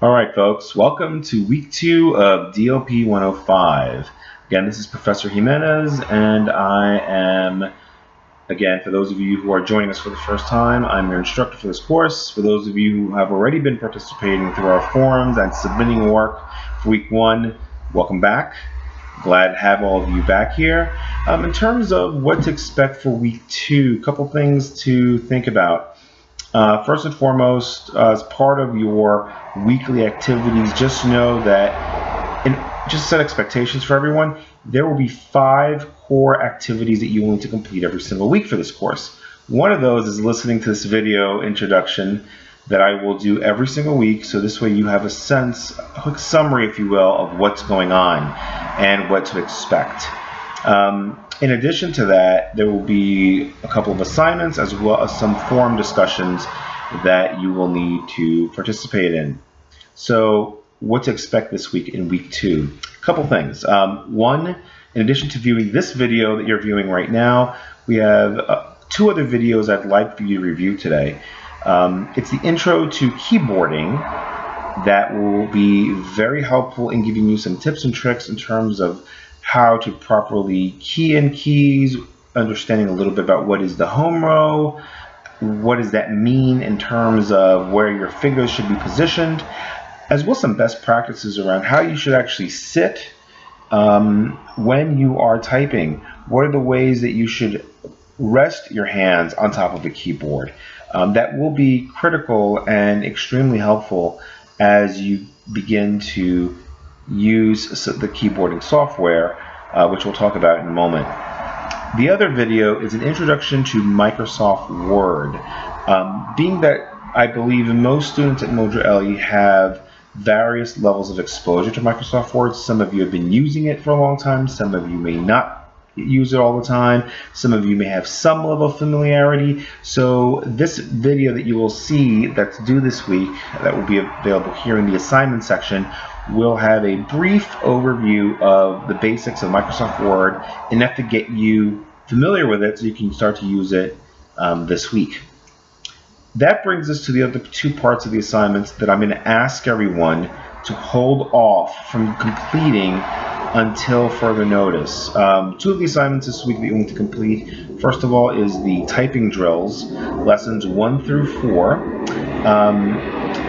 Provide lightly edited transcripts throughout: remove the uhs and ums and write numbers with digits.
Alright folks, welcome to week 2 of DLP 105. Again, this is Professor Jimenez, and I am, again, for those of you who are joining us for the first time, I'm your instructor for this course. For those of you who have already been participating through our forums and submitting work for week 1, welcome back. Glad to have all of you back here. In terms of what to expect for week 2, a couple things to think about. First and foremost, as part of your weekly activities, just know that, and just set expectations for everyone, there will be 5 core activities that you will need to complete every single week for this course. One of those is listening to this video introduction that I will do every single week, so this way you have a sense, a quick summary, if you will, of what's going on and what to expect. In addition to that, there will be a couple of assignments as well as some forum discussions that you will need to participate in. So what to expect this week in week 2? A couple things. One, in addition to viewing this video that you're viewing right now, we have 2 other videos I'd like for you to review today. It's the intro to keyboarding that will be very helpful in giving you some tips and tricks in terms of how to properly key in keys, understanding a little bit about what is the home row, what does that mean in terms of where your fingers should be positioned, as well as some best practices around how you should actually sit when you are typing. What are the ways that you should rest your hands on top of the keyboard? That will be critical and extremely helpful as you begin to use the keyboarding software, which we'll talk about in a moment. The other video is an introduction to Microsoft Word. Being that I believe most students at Mojo LE have various levels of exposure to Microsoft Word. Some of you have been using it for a long time, some of you may not use it all the time, some of you may have some level of familiarity. So this video that you will see that's due this week, that will be available here in the assignment section, will have a brief overview of the basics of Microsoft Word, enough to get you familiar with it so you can start to use it this week. That brings us to the other 2 parts of the assignments that I'm going to ask everyone to hold off from completing until further notice. 2 of the assignments this week that you need to complete, first of all, is the typing drills, lessons 1 through 4,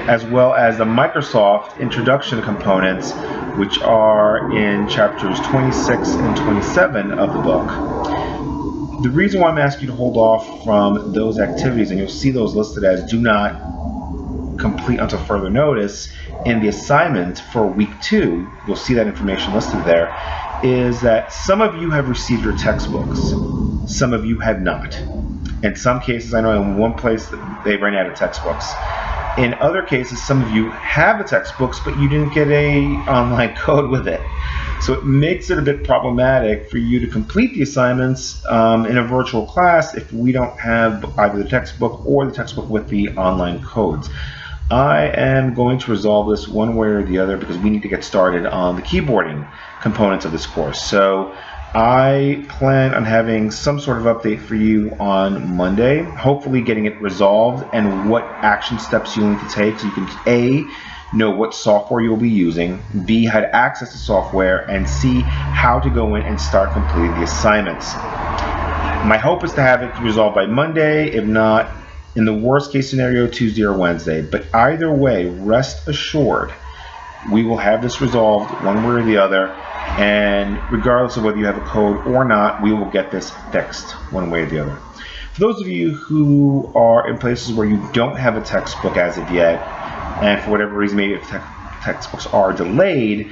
as well as the Microsoft introduction components, which are in chapters 26 and 27 of the book. The reason why I'm asking you to hold off from those activities, and you'll see those listed as do not complete until further notice in the assignment for week 2, you'll see that information listed there, is that some of you have received your textbooks, some of you have not. In some cases, I know in one place that they ran out of textbooks. In other cases, some of you have the textbooks, but you didn't get a online code with it. So it makes it a bit problematic for you to complete the assignments in a virtual class if we don't have either the textbook or the textbook with the online codes. I am going to resolve this one way or the other because we need to get started on the keyboarding components of this course. So I plan on having some sort of update for you on Monday, hopefully getting it resolved and what action steps you'll need to take so you can A, know what software you'll be using, B, how to access the software, and C, how to go in and start completing the assignments. My hope is to have it resolved by Monday, if not, in the worst case scenario, Tuesday or Wednesday. But either way, rest assured, we will have this resolved one way or the other, and regardless of whether you have a code or not, we will get this fixed one way or the other. For those of you who are in places where you don't have a textbook as of yet, and for whatever reason, maybe if textbooks are delayed,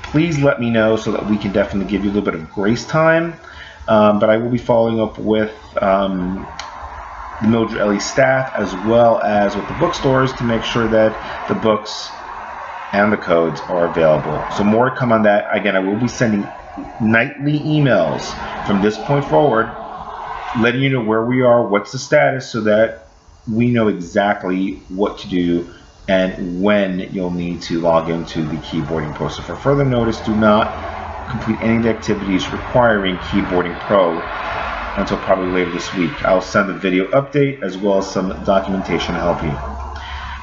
please let me know so that we can definitely give you a little bit of grace time. But I will be following up with the Mojo LE staff as well as with the bookstores to make sure that the books and the codes are available. So more to come on that. Again, I will be sending nightly emails from this point forward, letting you know where we are, what's the status, so that we know exactly what to do and when you'll need to log into the keyboarding pro. So for further notice, do not complete any of the activities requiring Keyboarding Pro until probably later this week. I'll send a video update as well as some documentation to help you.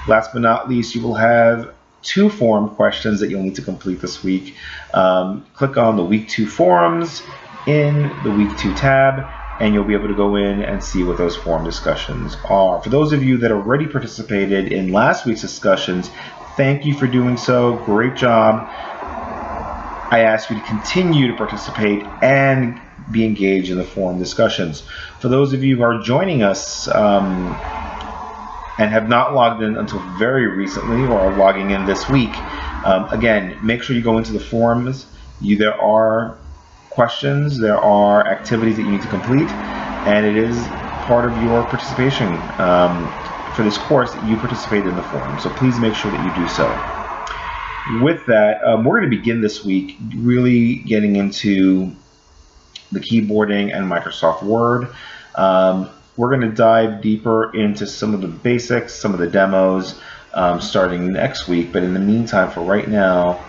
Last but not least, you will have 2 forum questions that you'll need to complete this week. Click on the Week 2 forums in the Week 2 tab, and you'll be able to go in and see what those forum discussions are. For those of you that already participated in last week's discussions, thank you for doing so. Great job. I ask you to continue to participate and be engaged in the forum discussions. For those of you who are joining us and have not logged in until very recently or are logging in this week, again, make sure you go into the forums. There are questions, there are activities that you need to complete, and it is part of your participation for this course that you participate in the forum. So please make sure that you do so. With that, we're going to begin this week really getting into the keyboarding and Microsoft Word. We're going to dive deeper into some of the basics, some of the demos starting next week. But in the meantime, for right now,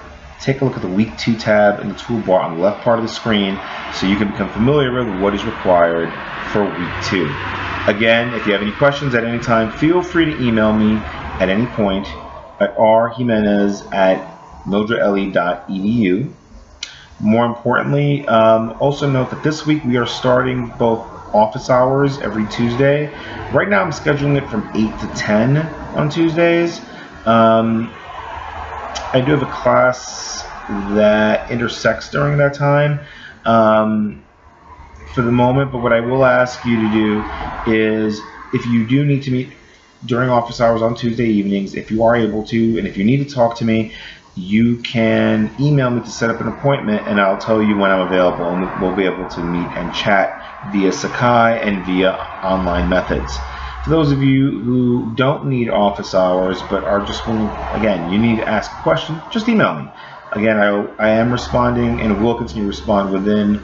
take a look at the Week 2 tab in the toolbar on the left part of the screen so you can become familiar with what is required for Week 2. Again, if you have any questions at any time, feel free to email me at any point at rjimenez@mildredle.edu. More importantly, also note that this week we are starting both office hours every Tuesday. Right now I'm scheduling it from 8 to 10 on Tuesdays. I do have a class that intersects during that time for the moment, but what I will ask you to do is, if you do need to meet during office hours on Tuesday evenings, if you are able to, and if you need to talk to me, you can email me to set up an appointment, and I'll tell you when I'm available, and we'll be able to meet and chat via Sakai and via online methods. For those of you who don't need office hours but are just willing, again, you need to ask a question, just email me. Again, I am responding and will continue to respond within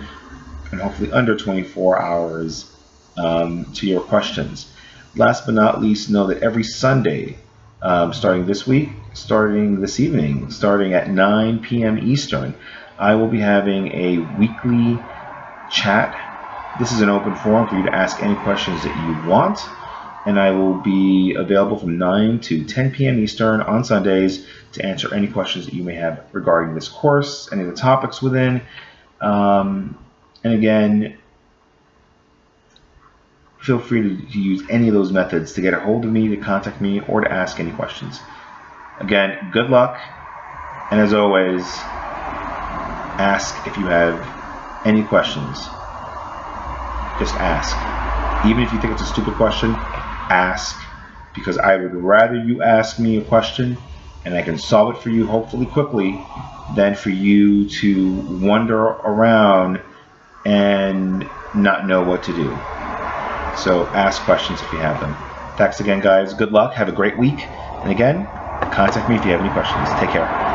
and hopefully under 24 hours to your questions. Last but not least, know that every Sunday, starting this week, starting this evening, starting at 9 p.m. Eastern, I will be having a weekly chat. This is an open forum for you to ask any questions that you want, and I will be available from 9 to 10 p.m. Eastern on Sundays to answer any questions that you may have regarding this course, any of the topics within. And again, feel free to use any of those methods to get a hold of me, to contact me, or to ask any questions. Again, good luck, and as always, ask if you have any questions. Just ask. Even if you think it's a stupid question, ask, because I would rather you ask me a question and I can solve it for you hopefully quickly than for you to wander around and not know what to do. So ask questions if you have them. Thanks again, guys. Good luck. Have a great week. And again, contact me if you have any questions. Take care.